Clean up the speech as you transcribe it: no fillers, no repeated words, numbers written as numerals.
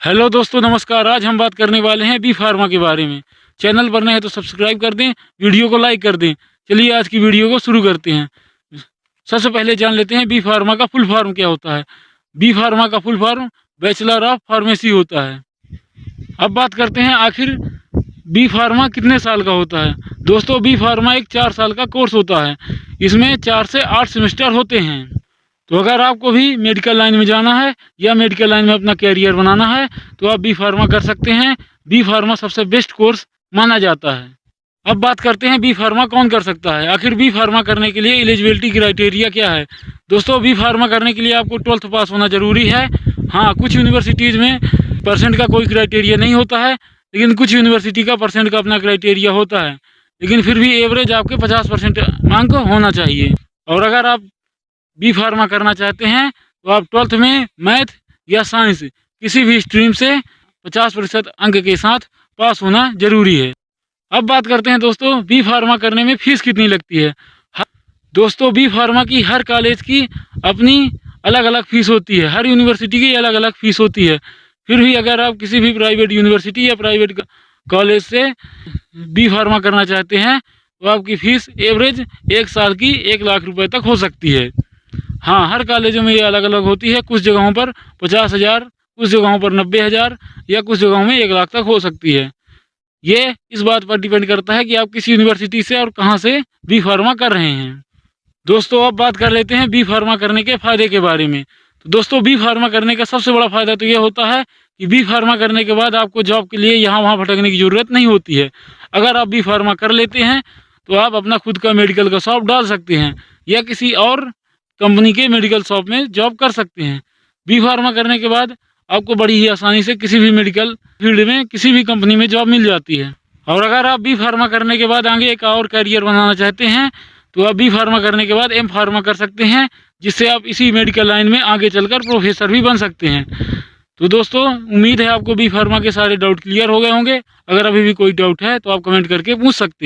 Hello दोस्तों, नमस्कार। आज हम बात करने वाले हैं बी फार्मा के बारे में। चैनल पर नए हैं तो सब्सक्राइब कर दें, वीडियो को लाइक कर दें। चलिए आज की वीडियो को शुरू करते हैं। सबसे पहले जान लेते हैं बी फार्मा का फुल फॉर्म क्या होता है। बी फार्मा का full form bachelor of pharmacy होता है। अब बात करते हैं आखिर बी फार्मा कितने साल का होता है। दोस्तों, बी फार्मा एक 4 साल का कोर्स होता है। इसमें 4 से 8 सेमेस्टर होते हैं। तो अगर आपको भी मेडिकल लाइन में जाना है या मेडिकल लाइन में अपना कैरियर बनाना है तो आप बी फार्मा कर सकते हैं। बी फार्मा सबसे बेस्ट कोर्स माना जाता है। अब बात करते हैं बी फार्मा कौन कर सकता है। आखिर बी फार्मा करने के लिए एलिजिबिलिटी क्राइटेरिया क्या है। दोस्तों, बी फार्मा करने के लिए आपको 12th पास होना ज़रूरी है। हाँ, कुछ यूनिवर्सिटीज़ में परसेंट का कोई क्राइटेरिया नहीं होता है, लेकिन कुछ यूनिवर्सिटी का परसेंट का अपना क्राइटेरिया होता है। लेकिन फिर भी एवरेज आपके 50% अंक होना चाहिए। और अगर आप बी फार्मा करना चाहते हैं तो आप 12th में मैथ या साइंस किसी भी स्ट्रीम से 50% अंक के साथ पास होना जरूरी है। अब बात करते हैं दोस्तों, बी फार्मा करने में फीस कितनी लगती है। दोस्तों, बी फार्मा की हर कॉलेज की अपनी अलग अलग फ़ीस होती है। हर यूनिवर्सिटी की अलग अलग फ़ीस होती है। फिर भी अगर आप किसी भी प्राइवेट यूनिवर्सिटी या प्राइवेट कॉलेज से बी फार्मा करना चाहते हैं तो आपकी फ़ीस एवरेज 1 साल की 1 लाख रुपए तक हो सकती है। हाँ, हर कॉलेजों में ये अलग अलग होती है। कुछ जगहों पर 50,000, कुछ जगहों पर 90,000 या कुछ जगहों में 1 लाख तक हो सकती है। ये इस बात पर डिपेंड करता है कि आप किस यूनिवर्सिटी से और कहाँ से बी फार्मा कर रहे हैं। दोस्तों, अब बात कर लेते हैं बी फार्मा करने के फ़ायदे के बारे में। तो दोस्तों, बी फार्मा करने का सबसे बड़ा फ़ायदा तो ये होता है कि बी फार्मा करने के बाद आपको जॉब के लिए यहाँ वहाँ भटकने की ज़रूरत नहीं होती है। अगर आप बी फार्मा कर लेते हैं तो आप अपना खुद का मेडिकल का शॉप डाल सकते हैं या किसी और कंपनी के मेडिकल शॉप में जॉब कर सकते हैं। बी फार्मा करने के बाद आपको बड़ी ही आसानी से किसी भी मेडिकल फील्ड में किसी भी कंपनी में जॉब मिल जाती है। और अगर आप बी फार्मा करने के बाद आगे एक और करियर बनाना चाहते हैं तो आप बी फार्मा करने के बाद एम फार्मा कर सकते हैं, जिससे आप इसी मेडिकल लाइन में आगे चलकर प्रोफेसर भी बन सकते हैं। तो दोस्तों, उम्मीद है आपको बी फार्मा के सारे डाउट क्लियर हो गए होंगे। अगर अभी भी कोई डाउट है तो आप कमेंट करके पूछ सकते हैं।